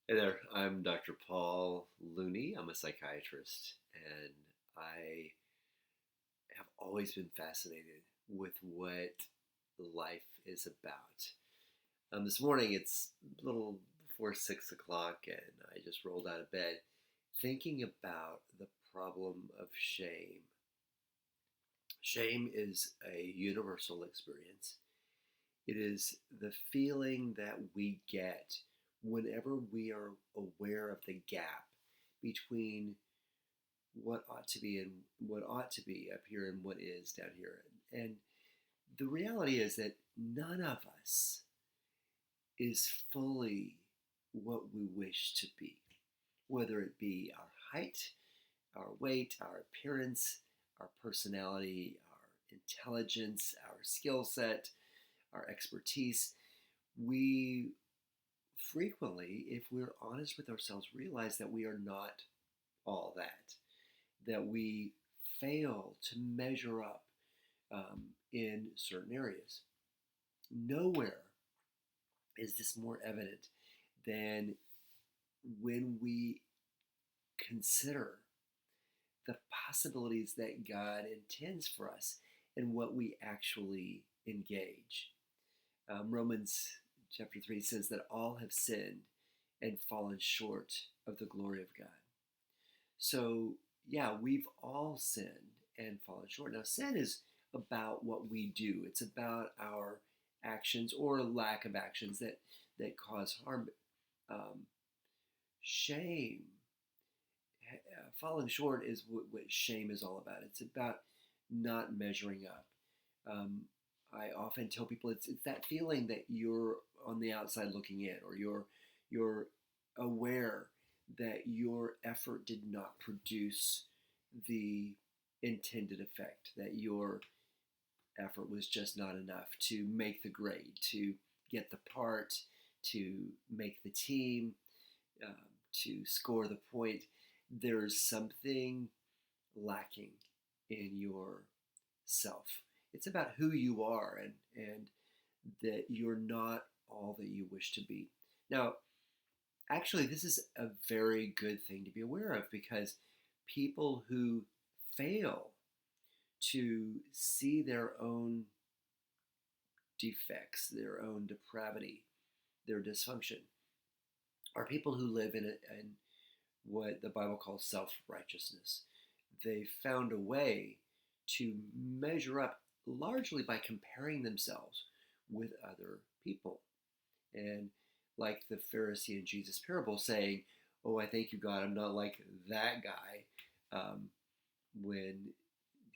Hey there, I'm Dr. Paul Looney. I'm a psychiatrist, and I have always been fascinated with what life is about. This morning it's a little before 6 o'clock, and I just rolled out of bed thinking about the problem of shame. Shame is a universal experience. It is the feeling that we get whenever we are aware of the gap between what ought to be and what ought to be up here and what is down here. And the reality is that none of us is fully what we wish to be, whether it be our height, our weight, our appearance, our personality, our intelligence, our skill set, our expertise. We frequently, if we're honest with ourselves, realize that we are not all that we fail to measure up in certain areas. Nowhere is this more evident than when we consider the possibilities that God intends for us and what we actually engage. Romans chapter 3 says that all have sinned and fallen short of the glory of God. So, yeah, we've all sinned and fallen short. Now, sin is about what we do, it's about our actions or lack of actions that cause harm. Um, Shame, falling short is what shame is all about. It's about not measuring up. Um, I often tell people it's that feeling that you're on the outside looking in, or you're aware that your effort did not produce the intended effect, that your effort was just not enough to make the grade, to get the part, to make the team, um, to score the point. There's something lacking in yourself. It's about who you are, and that you're not all that you wish to be. Now, actually, this is a very good thing to be aware of, because people who fail to see their own defects, their own depravity, their dysfunction, are people who live in what the Bible calls self righteousness. They found a way to measure up largely by comparing themselves with other people. And like the Pharisee in Jesus' parable saying, "Oh, I thank you, God, I'm not like that guy." When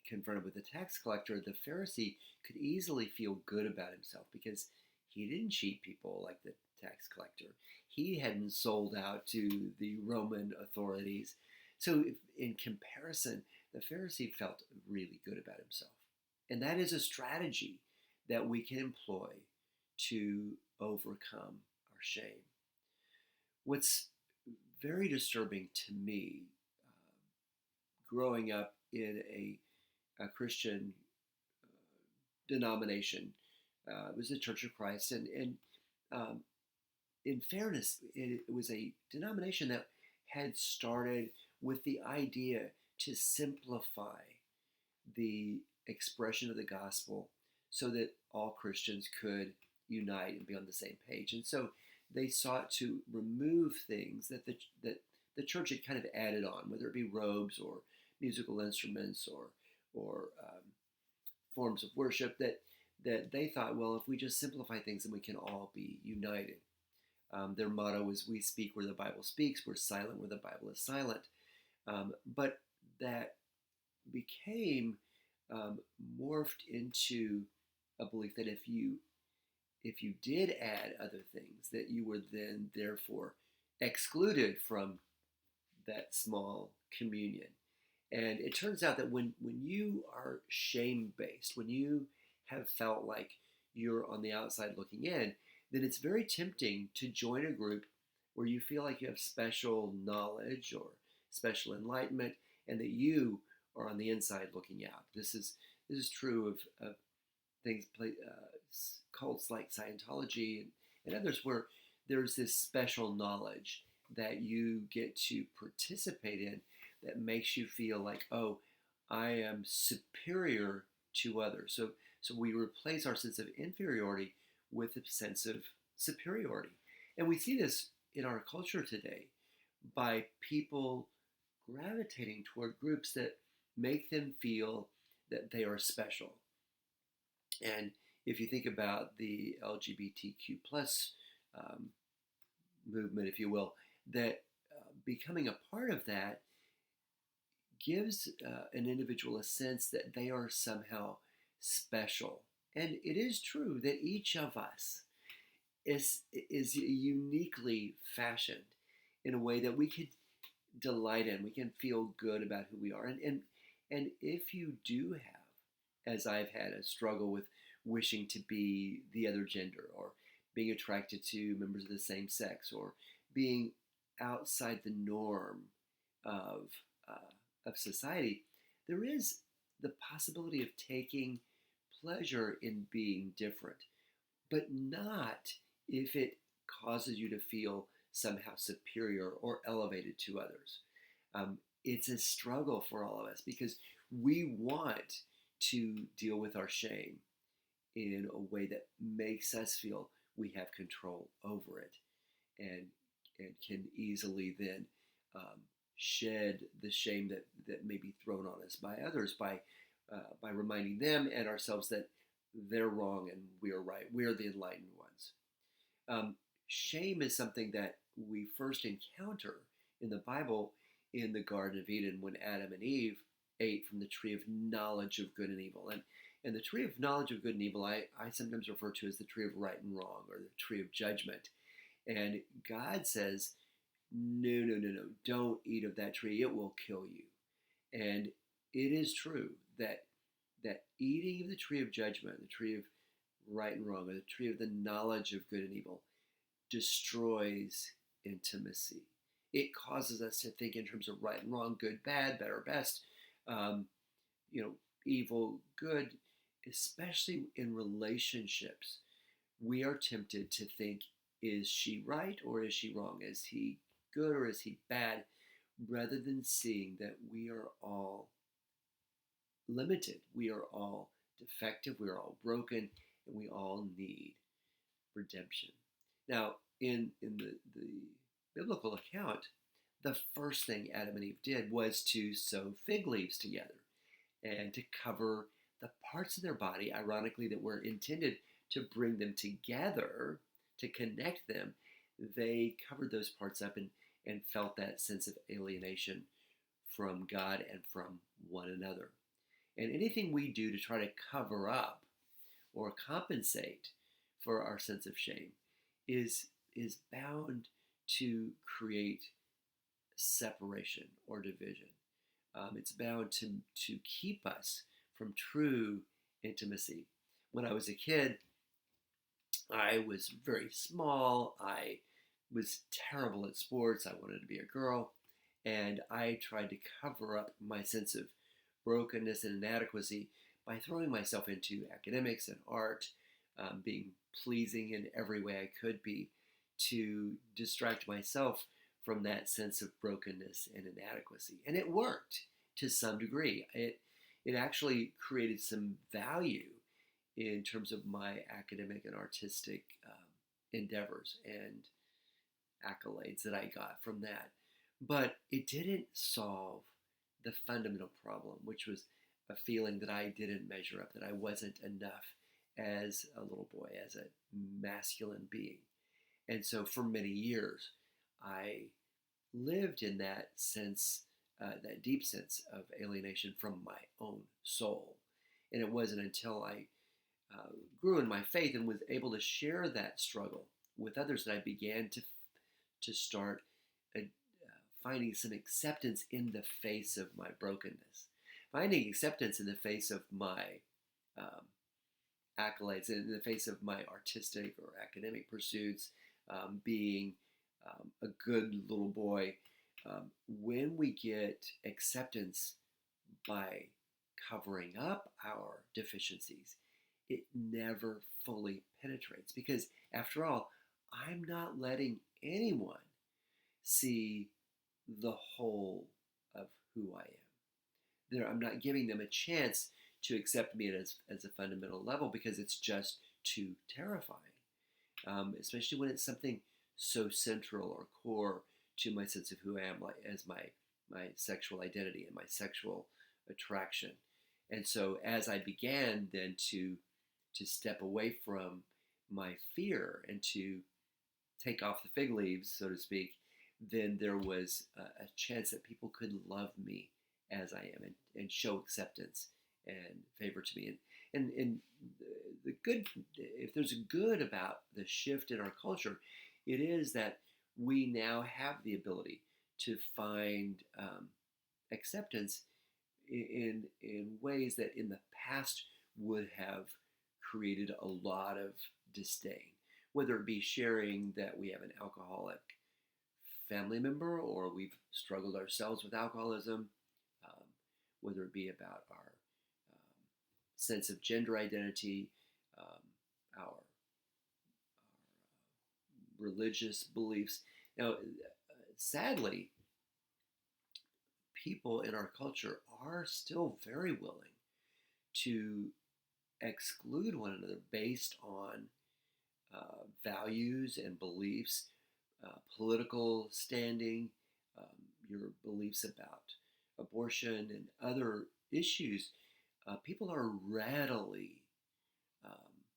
confronted with the tax collector, the Pharisee could easily feel good about himself because he didn't cheat people like the tax collector. He hadn't sold out to the Roman authorities. So, in comparison, the Pharisee felt really good about himself. And that is a strategy that we can employ to overcome our shame. What's very disturbing to me, growing up in a Christian denomination, it was the Church of Christ, and um, in fairness, it was a denomination that had started with the idea to simplify the expression of the gospel so that all Christians could unite and be on the same page. And so they sought to remove things that the church had kind of added on, whether it be robes or musical instruments or forms of worship that they thought, well, if we just simplify things, then we can all be united. Their motto is, "We speak where the Bible speaks, we're silent where the Bible is silent." But that became morphed into a belief that if you did add other things, that you were then therefore excluded from that small communion. And it turns out that when you are shame based, when you have felt like you're on the outside looking in, then it's very tempting to join a group where you feel like you have special knowledge or special enlightenment, and that you are on the inside looking out. This is true of things, cults like Scientology and others, where there's this special knowledge, that you get to participate in that makes you feel like, oh, I am superior to others. So we replace our sense of inferiority with a sense of superiority. And we see this in our culture today by people gravitating toward groups that make them feel that they are special. And if you think about the LGBTQ plus um, movement, if you will, that becoming a part of that gives an individual a sense that they are somehow special. And it is true that each of us is uniquely fashioned in a way that we could delight in. We can feel good about who we are. And if you do have, as I've had, a struggle with wishing to be the other gender, or being attracted to members of the same sex, or being outside the norm of of society, there is the possibility of taking pleasure in being different, but not if it causes you to feel somehow superior or elevated to others. It's a struggle for all of us because we want to deal with our shame in a way that makes us feel we have control over it, and can easily then um, shed the shame that may be thrown on us by others by reminding them and ourselves that they're wrong and we're right. We're the enlightened ones. Shame is something that we first encounter in the Bible in the Garden of Eden when Adam and Eve ate from the tree of knowledge of good and evil. And the tree of knowledge of good and evil, I sometimes refer to as the tree of right and wrong, or the tree of judgment. And God says, no, no, no, no, don't eat of that tree. It will kill you. And it is true that eating of the tree of judgment, the tree of right and wrong, or the tree of the knowledge of good and evil, destroys intimacy. It causes us to think in terms of right and wrong, good, bad, better, best, um, evil, good, especially in relationships. We are tempted to think, is she right or is she wrong? Is he good or is he bad? Rather than seeing that we are all limited, we are all defective, we are all broken, and we all need redemption. Now, in the biblical account, the first thing Adam and Eve did was to sew fig leaves together and to cover the parts of their body, ironically, that were intended to bring them together, to connect them. They covered those parts up and felt that sense of alienation from God and from one another. And anything we do to try to cover up or compensate for our sense of shame is bound to create separation or division. It's bound to keep us from true intimacy. When I was a kid, I was very small. I was terrible at sports. I wanted to be a girl. And I tried to cover up my sense of brokenness and inadequacy by throwing myself into academics and art, being pleasing in every way I could be to distract myself from that sense of brokenness and inadequacy. And it worked to some degree. It actually created some value in terms of my academic and artistic endeavors and accolades that I got from that. But it didn't solve the fundamental problem, which was a feeling that I didn't measure up, that I wasn't enough as a little boy, as a masculine being. And so for many years, I lived in that sense, that deep sense of alienation from my own soul. And it wasn't until I grew in my faith and was able to share that struggle with others that I began to start finding some acceptance in the face of my brokenness, finding acceptance in the face of my accolades, in the face of my artistic or academic pursuits, being a good little boy. When we get acceptance by covering up our deficiencies, it never fully penetrates because, after all, I'm not letting anyone see the whole of who I am. I'm not giving them a chance to accept me as a fundamental level because it's just too terrifying, especially when it's something so central or core to my sense of who I am, like as my sexual identity and my sexual attraction. And so as I began then to step away from my fear and to take off the fig leaves, so to speak, then there was a chance that people could love me as I am and show acceptance and favor to me. And the good, if there's a good about the shift in our culture, it is that we now have the ability to find acceptance in ways that in the past would have created a lot of disdain, whether it be sharing that we have an alcoholic family member or we've struggled ourselves with alcoholism, um, whether it be about our sense of gender identity, our religious beliefs. Now, sadly, people in our culture are still very willing to exclude one another based on values and beliefs, political standing, your beliefs about abortion and other issues. People are readily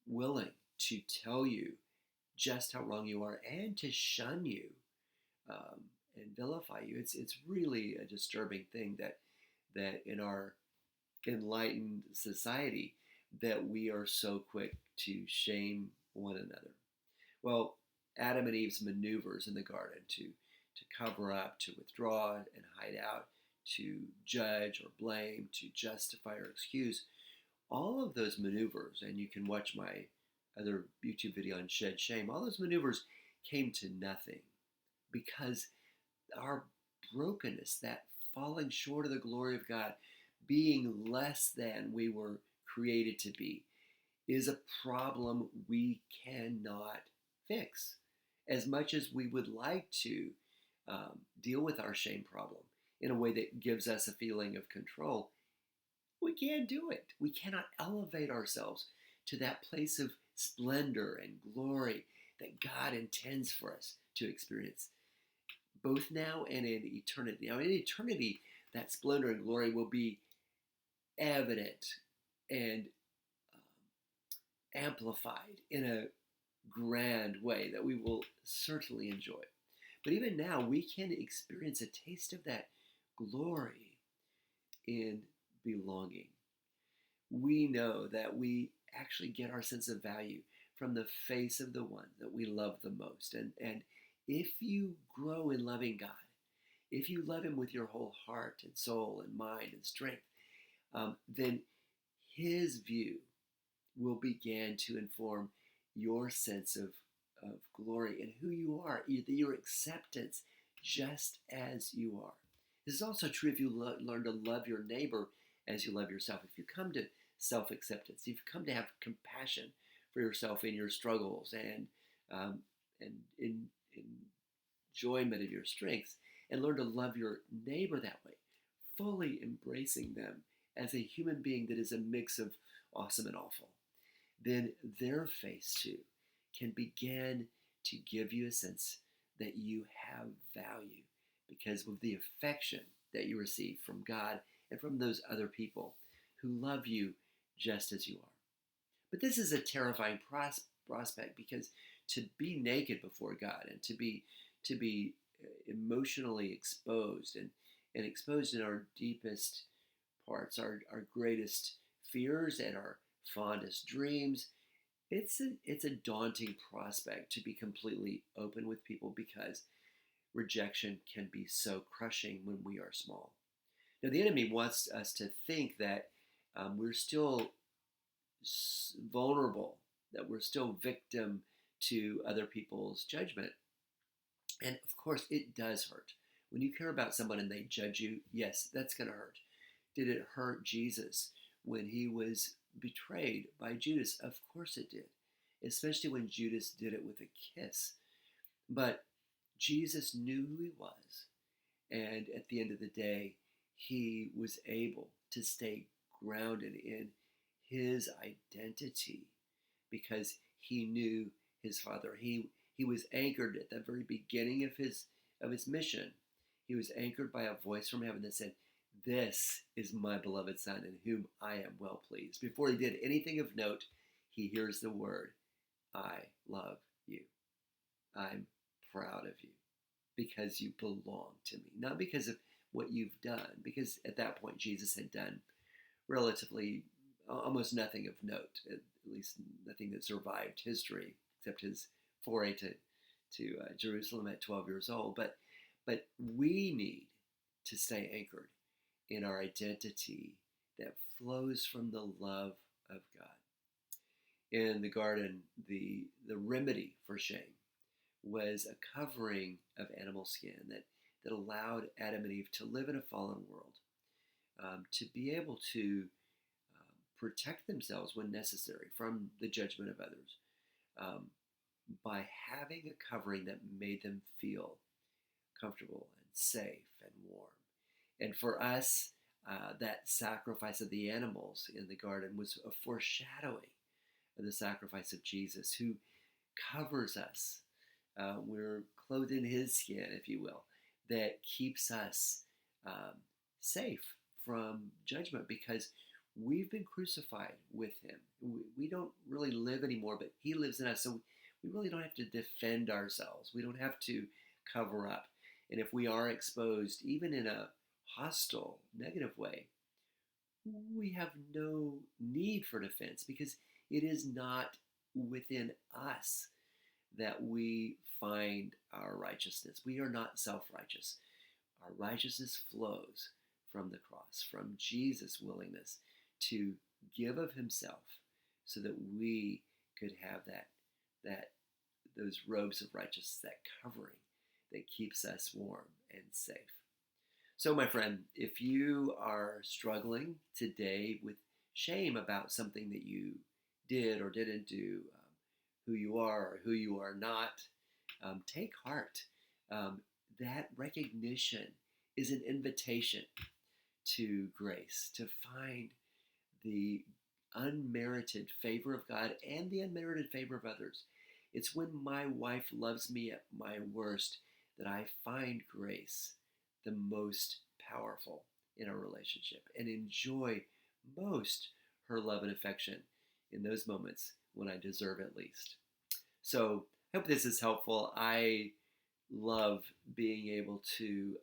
willing to tell you just how wrong you are and to shun you and vilify you. It's really a disturbing thing that in our enlightened society that we are so quick to shame one another. Well, Adam and Eve's maneuvers in the garden to cover up, to withdraw and hide out, to judge or blame, to justify or excuse, all of those maneuvers, and you can watch my other YouTube video on shed shame, all those maneuvers came to nothing because our brokenness, that falling short of the glory of God, being less than we were created to be, is a problem we cannot fix. As much as we would like to deal with our shame problem in a way that gives us a feeling of control, we can't do it. We cannot elevate ourselves to that place of splendor and glory that God intends for us to experience, both now and in eternity. Now, in eternity, that splendor and glory will be evident and amplified in a grand way that we will certainly enjoy. But even now, we can experience a taste of that glory in belonging. We know that we actually get our sense of value from the face of the one that we love the most. And if you grow in loving God, if you love Him with your whole heart and soul and mind and strength, then His view will begin to inform your sense of glory and who you are, your acceptance just as you are. This is also true if you learn to love your neighbor as you love yourself. If you come to self-acceptance, if you come to have compassion for yourself in your struggles and in enjoyment of your strengths, and learn to love your neighbor that way, fully embracing them as a human being that is a mix of awesome and awful, then their face too can begin to give you a sense that you have value because of the affection that you receive from God and from those other people who love you just as you are. But this is a terrifying prospect because to be naked before God and to be emotionally exposed and exposed in our deepest parts, our greatest fears and our fondest dreams, it's a daunting prospect to be completely open with people because rejection can be so crushing when we are small. Now, the enemy wants us to think that we're still vulnerable, that we're still victim to other people's judgment. And of course, it does hurt. When you care about someone and they judge you, yes, that's going to hurt. Did it hurt Jesus when he was betrayed by Judas? Of course it did, especially when Judas did it with a kiss. But Jesus knew who he was. And at the end of the day, he was able to stay grounded in his identity because he knew his Father. He was anchored at the very beginning of his mission. He was anchored by a voice from heaven that said, "This is my beloved Son in whom I am well pleased." Before he did anything of note, he hears the word, "I love you. I'm proud of you because you belong to me." Not because of what you've done, because at that point Jesus had done relatively almost nothing of note, at least nothing that survived history except his foray to Jerusalem at 12 years old. But we need to stay anchored in our identity that flows from the love of God. In the garden, the remedy for shame was a covering of animal skin that allowed Adam and Eve to live in a fallen world, to be able to protect themselves when necessary from the judgment of others, by having a covering that made them feel comfortable and safe and warm. And for us, that sacrifice of the animals in the garden was a foreshadowing of the sacrifice of Jesus, who covers us. We're clothed in his skin, if you will, that keeps us safe from judgment because we've been crucified with him. We don't really live anymore, but he lives in us. So we really don't have to defend ourselves. We don't have to cover up. And if we are exposed, even in a hostile, negative way, we have no need for defense because it is not within us that we find our righteousness. We are not self-righteous. Our righteousness flows from the cross, from Jesus' willingness to give of himself so that we could have those robes of righteousness, that covering that keeps us warm and safe. So, my friend, if you are struggling today with shame about something that you did or didn't do, who you are or who you are not, take heart. That recognition is an invitation to grace, to find the unmerited favor of God and the unmerited favor of others. It's when my wife loves me at my worst that I find grace the most powerful in a relationship and enjoy most her love and affection in those moments when I deserve it least. So I hope this is helpful. I love being able to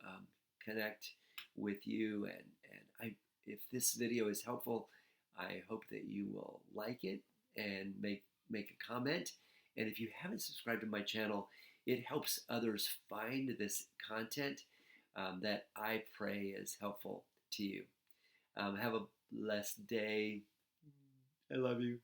connect with you, and if this video is helpful, I hope that you will like it and make a comment. And if you haven't subscribed to my channel, it helps others find this content that I pray is helpful to you. Have a blessed day. I love you.